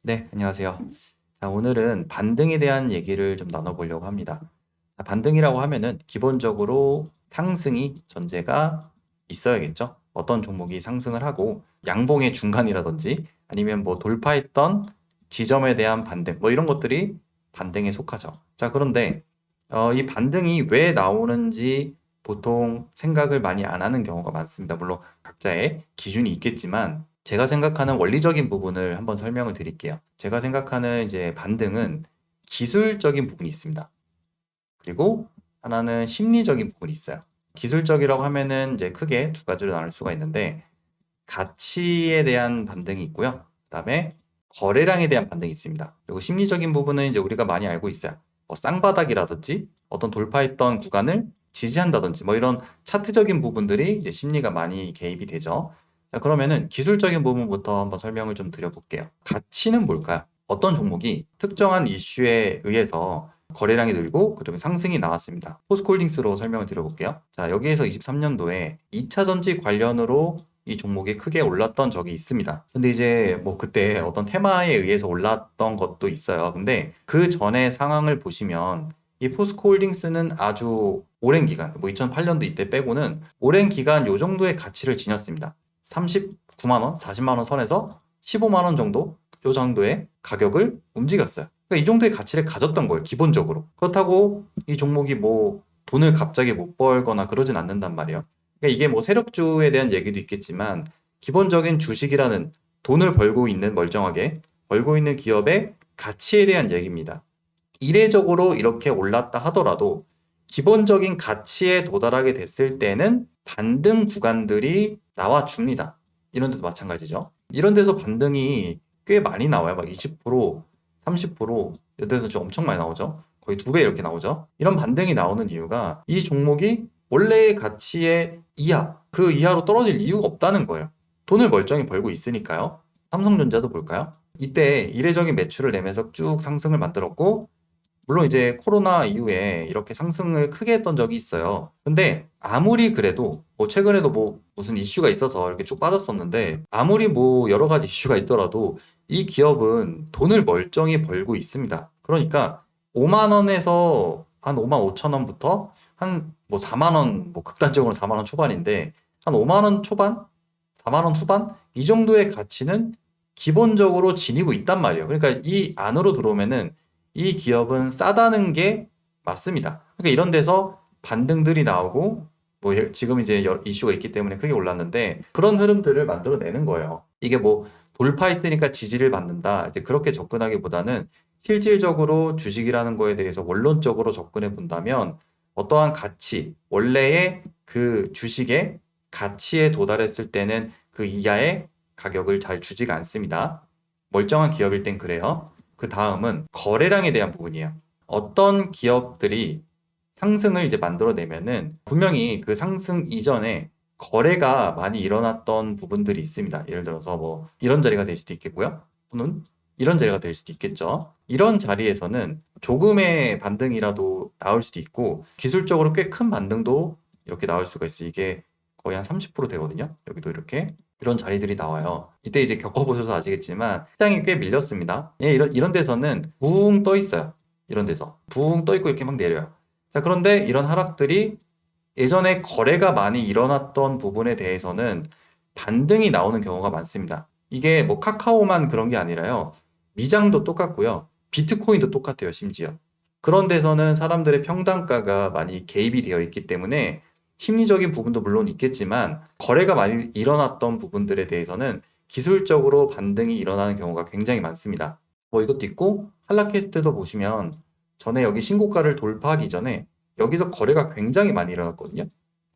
네, 안녕하세요. 자, 오늘은 반등에 대한 얘기를 좀 나눠보려고 합니다. 자, 반등이라고 하면은 기본적으로 상승이 전제가 있어야겠죠. 어떤 종목이 상승을 하고 양봉의 중간이라든지 아니면 뭐 돌파했던 지점에 대한 반등, 뭐 이런 것들이 반등에 속하죠. 자, 그런데 이 반등이 왜 나오는지 보통 생각을 많이 안 하는 경우가 많습니다. 물론 각자의 기준이 있겠지만 제가 생각하는 원리적인 부분을 한번 설명을 드릴게요. 제가 생각하는 이제 반등은 기술적인 부분이 있습니다. 그리고 하나는 심리적인 부분이 있어요. 기술적이라고 하면은 이제 크게 두 가지로 나눌 수가 있는데 가치에 대한 반등이 있고요. 그다음에 거래량에 대한 반등이 있습니다. 그리고 심리적인 부분은 이제 우리가 많이 알고 있어요. 뭐 쌍바닥이라든지 어떤 돌파했던 구간을 지지한다든지 뭐 이런 차트적인 부분들이 이제 심리가 많이 개입이 되죠. 자, 그러면은 기술적인 부분부터 한번 설명을 좀 드려볼게요. 가치는 뭘까요? 어떤 종목이 특정한 이슈에 의해서 거래량이 늘고 그러면 상승이 나왔습니다. 포스코홀딩스로 설명을 드려볼게요. 자, 여기에서 23년도에 2차 전지 관련으로 이 종목이 크게 올랐던 적이 있습니다. 근데 이제 뭐 그때 어떤 테마에 의해서 올랐던 것도 있어요. 근데 그 전에 상황을 보시면 이 포스코홀딩스는 아주 오랜 기간, 뭐 2008년도 이때 빼고는 오랜 기간 요 정도의 가치를 지녔습니다. 39만 원, 40만 원 선에서 15만 원 정도 요 정도의 가격을 움직였어요. 그러니까 이 정도의 가치를 가졌던 거예요, 기본적으로. 그렇다고 이 종목이 뭐 돈을 갑자기 못 벌거나 그러진 않는단 말이에요. 그러니까 이게 뭐 세력주에 대한 얘기도 있겠지만 기본적인 주식이라는 돈을 벌고 있는 멀쩡하게 벌고 있는 기업의 가치에 대한 얘기입니다. 이례적으로 이렇게 올랐다 하더라도 기본적인 가치에 도달하게 됐을 때는 반등 구간들이 나와줍니다. 이런 데도 마찬가지죠. 이런 데서 반등이 꽤 많이 나와요. 막 20%, 30%, 이런 데서 좀 엄청 많이 나오죠. 거의 2배 이렇게 나오죠. 이런 반등이 나오는 이유가 이 종목이 원래의 가치의 이하, 그 이하로 떨어질 이유가 없다는 거예요. 돈을 멀쩡히 벌고 있으니까요. 삼성전자도 볼까요? 이때 이례적인 매출을 내면서 쭉 상승을 만들었고 물론 이제 코로나 이후에 이렇게 상승을 크게 했던 적이 있어요. 근데 아무리 그래도 뭐 최근에도 뭐 무슨 이슈가 있어서 이렇게 쭉 빠졌었는데 아무리 뭐 여러 가지 이슈가 있더라도 이 기업은 돈을 멀쩡히 벌고 있습니다. 그러니까 5만 원에서 한 5만 5천 원부터 한 뭐 4만 원, 뭐 극단적으로 4만 원 초반인데 한 5만 원 초반, 4만 원 후반 이 정도의 가치는 기본적으로 지니고 있단 말이에요. 그러니까 이 안으로 들어오면은 이 기업은 싸다는 게 맞습니다. 그러니까 이런 데서 반등들이 나오고 뭐 지금 이제 이슈가 있기 때문에 크게 올랐는데 그런 흐름들을 만들어내는 거예요. 이게 뭐 돌파했으니까 지지를 받는다. 이제 그렇게 접근하기보다는 실질적으로 주식이라는 거에 대해서 원론적으로 접근해 본다면 어떠한 가치, 원래의 그 주식의 가치에 도달했을 때는 그 이하의 가격을 잘 주지가 않습니다. 멀쩡한 기업일 땐 그래요. 그 다음은 거래량에 대한 부분이에요. 어떤 기업들이 상승을 이제 만들어내면은 분명히 그 상승 이전에 거래가 많이 일어났던 부분들이 있습니다. 예를 들어서 뭐 이런 자리가 될 수도 있겠고요. 또는 이런 자리가 될 수도 있겠죠. 이런 자리에서는 조금의 반등이라도 나올 수도 있고 기술적으로 꽤 큰 반등도 이렇게 나올 수가 있어요. 이게 거의 한 30% 되거든요. 여기도 이렇게 이런 자리들이 나와요. 이때 이제 겪어보셔서 아시겠지만 시장이 꽤 밀렸습니다. 예, 이런 데서는 붕 떠 있어요. 이런 데서 붕 떠 있고 이렇게 막 내려요. 자, 그런데 이런 하락들이 예전에 거래가 많이 일어났던 부분에 대해서는 반등이 나오는 경우가 많습니다. 이게 뭐 카카오만 그런 게 아니라요. 미장도 똑같고요. 비트코인도 똑같아요, 심지어. 그런 데서는 사람들의 평단가가 많이 개입이 되어 있기 때문에 심리적인 부분도 물론 있겠지만 거래가 많이 일어났던 부분들에 대해서는 기술적으로 반등이 일어나는 경우가 굉장히 많습니다. 뭐 이것도 있고 한라캐스트도 보시면 전에 여기 신고가를 돌파하기 전에 여기서 거래가 굉장히 많이 일어났거든요.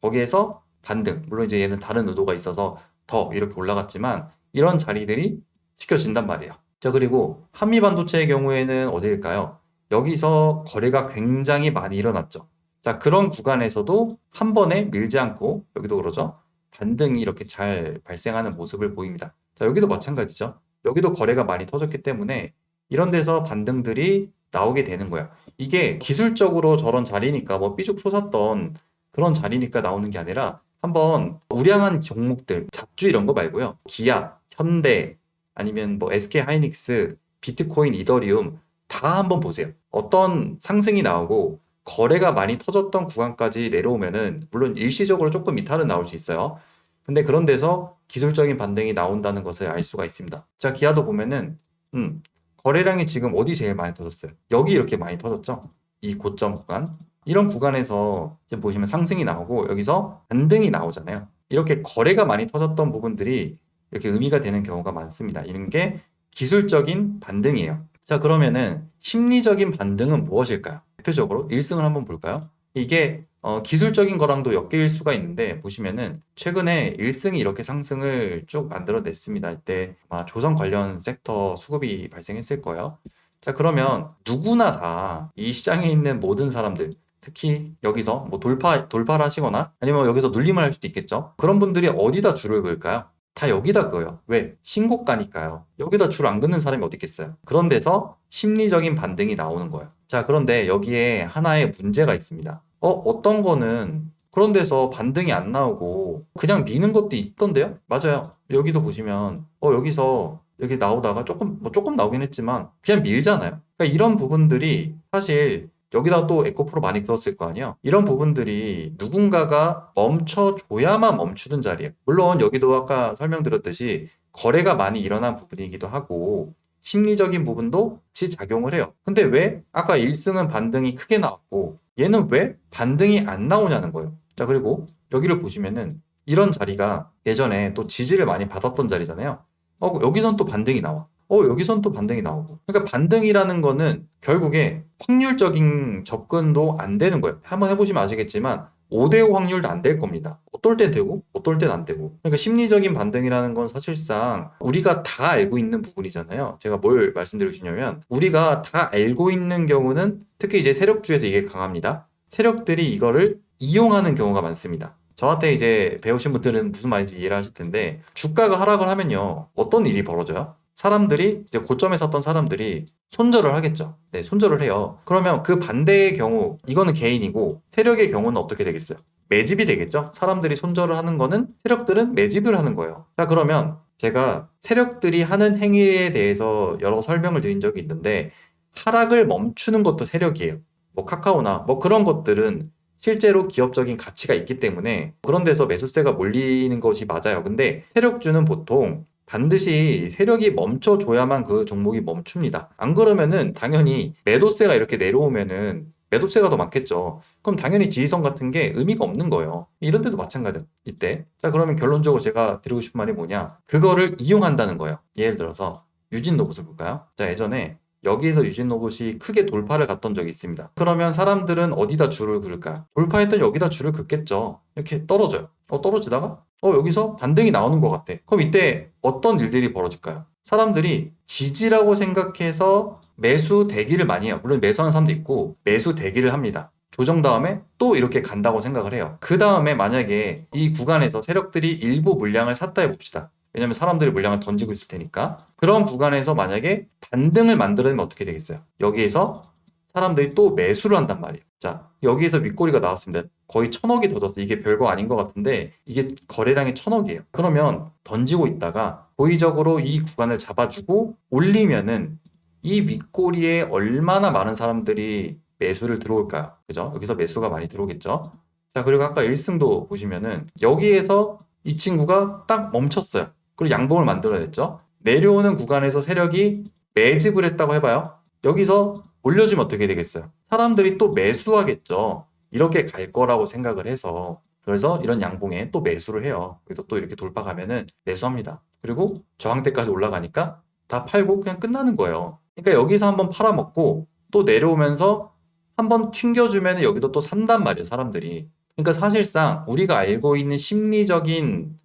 거기에서 반등, 물론 이제 얘는 다른 의도가 있어서 더 이렇게 올라갔지만 이런 자리들이 지켜진단 말이에요. 자, 그리고 한미반도체의 경우에는 어디일까요? 여기서 거래가 굉장히 많이 일어났죠. 자, 그런 구간에서도 한 번에 밀지 않고 여기도 그러죠. 반등이 이렇게 잘 발생하는 모습을 보입니다. 자, 여기도 마찬가지죠. 여기도 거래가 많이 터졌기 때문에 이런 데서 반등들이 나오게 되는 거야. 이게 기술적으로 저런 자리니까 뭐 삐죽 솟았던 그런 자리니까 나오는 게 아니라 한번 우량한 종목들, 잡주 이런 거 말고요. 기아, 현대, 아니면 뭐 SK 하이닉스 비트코인, 이더리움 다 한번 보세요. 어떤 상승이 나오고 거래가 많이 터졌던 구간까지 내려오면은 물론 일시적으로 조금 이탈은 나올 수 있어요. 근데 그런 데서 기술적인 반등이 나온다는 것을 알 수가 있습니다. 자, 기아도 보면은 거래량이 지금 어디 제일 많이 터졌어요? 여기 이렇게 많이 터졌죠? 이 고점 구간. 이런 구간에서 지금 보시면 상승이 나오고 여기서 반등이 나오잖아요. 이렇게 거래가 많이 터졌던 부분들이 이렇게 의미가 되는 경우가 많습니다. 이런 게 기술적인 반등이에요. 자, 그러면은 심리적인 반등은 무엇일까요? 대표적으로 1승을 한번 볼까요? 이게 기술적인 거랑도 엮일 수가 있는데 보시면은 최근에 1승이 이렇게 상승을 쭉 만들어냈습니다. 이때 아마 조선 관련 섹터 수급이 발생했을 거예요. 자, 그러면 누구나 다 이 시장에 있는 모든 사람들, 특히 여기서 뭐 돌파를 하시거나 아니면 여기서 눌림을 할 수도 있겠죠. 그런 분들이 어디다 줄을 그을까요? 다 여기다 그어요. 왜? 신고가니까요. 여기다 줄 안 긋는 사람이 어디 있겠어요? 그런 데서 심리적인 반등이 나오는 거예요. 자, 그런데 여기에 하나의 문제가 있습니다. 어떤 거는 그런 데서 반등이 안 나오고 그냥 미는 것도 있던데요? 맞아요. 여기도 보시면 여기서 여기 나오다가 조금 나오긴 했지만 그냥 밀잖아요. 그러니까 이런 부분들이 사실 여기다 또 에코프로 많이 그었을 거 아니에요? 이런 부분들이 누군가가 멈춰줘야만 멈추는 자리예요. 물론 여기도 아까 설명드렸듯이 거래가 많이 일어난 부분이기도 하고 심리적인 부분도 같이 작용을 해요. 근데 왜 아까 1승은 반등이 크게 나왔고 얘는 왜 반등이 안 나오냐는 거예요. 자, 그리고 여기를 보시면은 이런 자리가 예전에 또 지지를 많이 받았던 자리잖아요. 여기선 또 반등이 나와. 여기선 또 반등이 나오고. 그러니까 반등이라는 거는 결국에 확률적인 접근도 안 되는 거예요. 한번 해보시면 아시겠지만 5대5 확률도 안 될 겁니다. 어떨 땐 되고 어떨 땐 안 되고. 그러니까 심리적인 반등이라는 건 사실상 우리가 다 알고 있는 부분이잖아요. 제가 뭘 말씀드리고 싶냐면 우리가 다 알고 있는 경우는 특히 이제 세력주에서 이게 강합니다. 세력들이 이거를 이용하는 경우가 많습니다. 저한테 이제 배우신 분들은 무슨 말인지 이해를 하실 텐데 주가가 하락을 하면요. 어떤 일이 벌어져요? 사람들이 이제 고점에 섰던 사람들이 손절을 하겠죠. 네, 손절을 해요. 그러면 그 반대의 경우 이거는 개인이고 세력의 경우는 어떻게 되겠어요? 매집이 되겠죠. 사람들이 손절을 하는 거는 세력들은 매집을 하는 거예요. 자, 그러면 제가 세력들이 하는 행위에 대해서 여러 설명을 드린 적이 있는데 하락을 멈추는 것도 세력이에요. 뭐 카카오나 뭐 그런 것들은 실제로 기업적인 가치가 있기 때문에 그런 데서 매수세가 몰리는 것이 맞아요. 근데 세력주는 보통 반드시 세력이 멈춰줘야만 그 종목이 멈춥니다. 안 그러면은 당연히 매도세가 이렇게 내려오면은 매도세가 더 많겠죠. 그럼 당연히 지지선 같은 게 의미가 없는 거예요. 이런 데도 마찬가지예요. 이때. 자, 그러면 결론적으로 제가 드리고 싶은 말이 뭐냐? 그거를 이용한다는 거예요. 예를 들어서 유진 로봇을 볼까요? 자, 예전에 여기에서 유진 로봇이 크게 돌파를 갔던 적이 있습니다. 그러면 사람들은 어디다 줄을 그을까? 돌파했던 여기다 줄을 긋겠죠. 이렇게 떨어져요. 떨어지다가 여기서 반등이 나오는 것 같아. 그럼 이때 어떤 일들이 벌어질까요? 사람들이 지지라고 생각해서 매수 대기를 많이 해요. 물론 매수하는 사람도 있고 매수 대기를 합니다. 조정 다음에 또 이렇게 간다고 생각을 해요. 그 다음에 만약에 이 구간에서 세력들이 일부 물량을 샀다 해봅시다. 왜냐면 사람들이 물량을 던지고 있을 테니까. 그런 구간에서 만약에 반등을 만들어내면 어떻게 되겠어요? 여기에서 사람들이 또 매수를 한단 말이에요. 자, 여기에서 윗꼬리가 나왔습니다. 거의 1,000억이 더 졌어. 이게 별거 아닌 것 같은데 이게 거래량이 1,000억이에요. 그러면 던지고 있다가 고의적으로 이 구간을 잡아주고 올리면은 이 윗꼬리에 얼마나 많은 사람들이 매수를 들어올까요? 그죠? 여기서 매수가 많이 들어오겠죠? 자, 그리고 아까 1승도 보시면은 여기에서 이 친구가 딱 멈췄어요. 그리고 양봉을 만들어냈죠? 내려오는 구간에서 세력이 매집을 했다고 해봐요. 여기서 올려주면 어떻게 되겠어요? 사람들이 또 매수하겠죠. 이렇게 갈 거라고 생각을 해서 그래서 이런 양봉에 또 매수를 해요. 그래서 또 이렇게 돌파 가면은 매수합니다. 그리고 저항대까지 올라가니까 다 팔고 그냥 끝나는 거예요. 그러니까 여기서 한번 팔아먹고 또 내려오면서 한번 튕겨주면 여기도 또 산단 말이에요, 사람들이. 그러니까 사실상 우리가 알고 있는 심리적인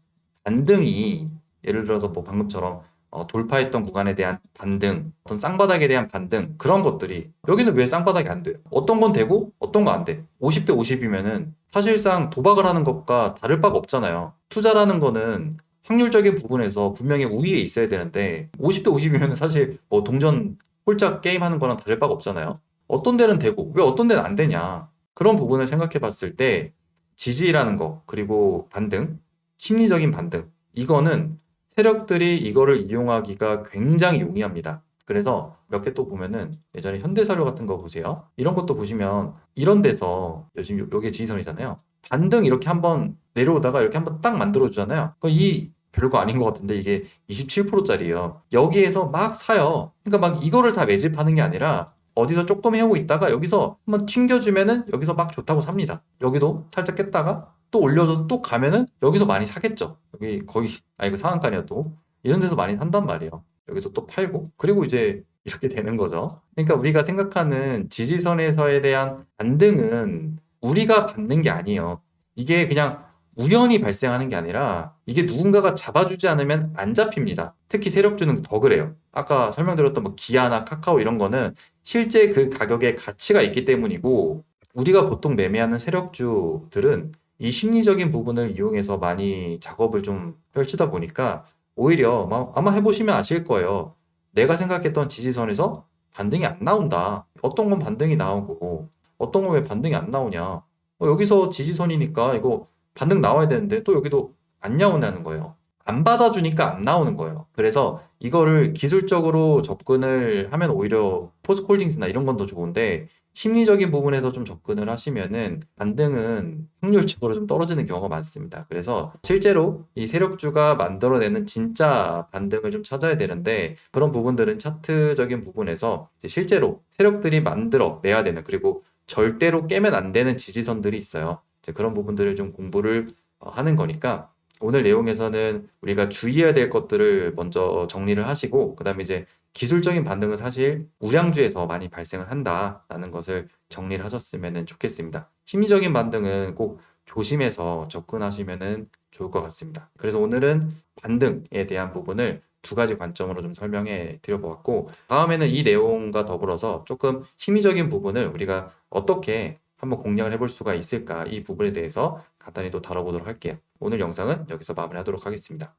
반등이 예를 들어서 뭐 방금처럼 돌파했던 구간에 대한 반등, 어떤 쌍바닥에 대한 반등 그런 것들이 여기는 왜 쌍바닥이 안 돼요? 어떤 건 되고 어떤 거 안 돼. 50대 50이면은 사실상 도박을 하는 것과 다를 바가 없잖아요. 투자라는 거는 확률적인 부분에서 분명히 우위에 있어야 되는데 50대 50이면 사실 뭐 동전 홀짝 게임 하는 거랑 다를 바가 없잖아요. 어떤 데는 되고 왜 어떤 데는 안 되냐. 그런 부분을 생각해 봤을 때 지지라는 거 그리고 반등, 심리적인 반등 이거는 세력들이 이거를 이용하기가 굉장히 용이합니다. 그래서 몇 개 또 보면은 예전에 현대사료 같은 거 보세요. 이런 것도 보시면 이런 데서 요즘 요게 지지선이잖아요. 반등 이렇게 한번 내려오다가 이렇게 한번 딱 만들어 주잖아요. 이 별거 아닌 것 같은데 이게 27%짜리예요. 여기에서 막 사요. 그러니까 막 이거를 다 매집하는 게 아니라 어디서 조금 해오고 있다가 여기서 한번 튕겨주면은 여기서 막 좋다고 삽니다. 여기도 살짝 깼다가 또 올려줘서 또 가면은 여기서 많이 사겠죠. 여기 거의 이거 상한가네요 또. 이런 데서 많이 산단 말이에요. 여기서 또 팔고 그리고 이제 이렇게 되는 거죠. 그러니까 우리가 생각하는 지지선에서에 대한 반등은 우리가 받는 게 아니에요. 이게 그냥 우연히 발생하는 게 아니라 이게 누군가가 잡아주지 않으면 안 잡힙니다. 특히 세력주는 더 그래요. 아까 설명드렸던 뭐 기아나 카카오 이런 거는 실제 그 가격에 가치가 있기 때문이고 우리가 보통 매매하는 세력주들은 이 심리적인 부분을 이용해서 많이 작업을 좀 펼치다 보니까 오히려 아마 해보시면 아실 거예요. 내가 생각했던 지지선에서 반등이 안 나온다. 어떤 건 반등이 나오고 어떤 건 왜 반등이 안 나오냐. 여기서 지지선이니까 이거 반등 나와야 되는데 또 여기도 안 나오냐는 거예요. 안 받아주니까 안 나오는 거예요. 그래서 이거를 기술적으로 접근을 하면 오히려 포스콜딩스나 이런 건 더 좋은데 심리적인 부분에서 좀 접근을 하시면은 반등은 확률적으로 좀 떨어지는 경우가 많습니다. 그래서 실제로 이 세력주가 만들어내는 진짜 반등을 좀 찾아야 되는데 그런 부분들은 차트적인 부분에서 이제 실제로 세력들이 만들어 내야 되는 그리고 절대로 깨면 안 되는 지지선들이 있어요. 이제 그런 부분들을 좀 공부를 하는 거니까 오늘 내용에서는 우리가 주의해야 될 것들을 먼저 정리를 하시고 그다음에 이제 기술적인 반등은 사실 우량주에서 많이 발생을 한다라는 것을 정리를 하셨으면 좋겠습니다. 심리적인 반등은 꼭 조심해서 접근하시면 좋을 것 같습니다. 그래서 오늘은 반등에 대한 부분을 두 가지 관점으로 좀 설명해 드려보았고 다음에는 이 내용과 더불어서 조금 심리적인 부분을 우리가 어떻게 한번 공략을 해볼 수가 있을까 이 부분에 대해서 간단히 또 다뤄보도록 할게요. 오늘 영상은 여기서 마무리하도록 하겠습니다.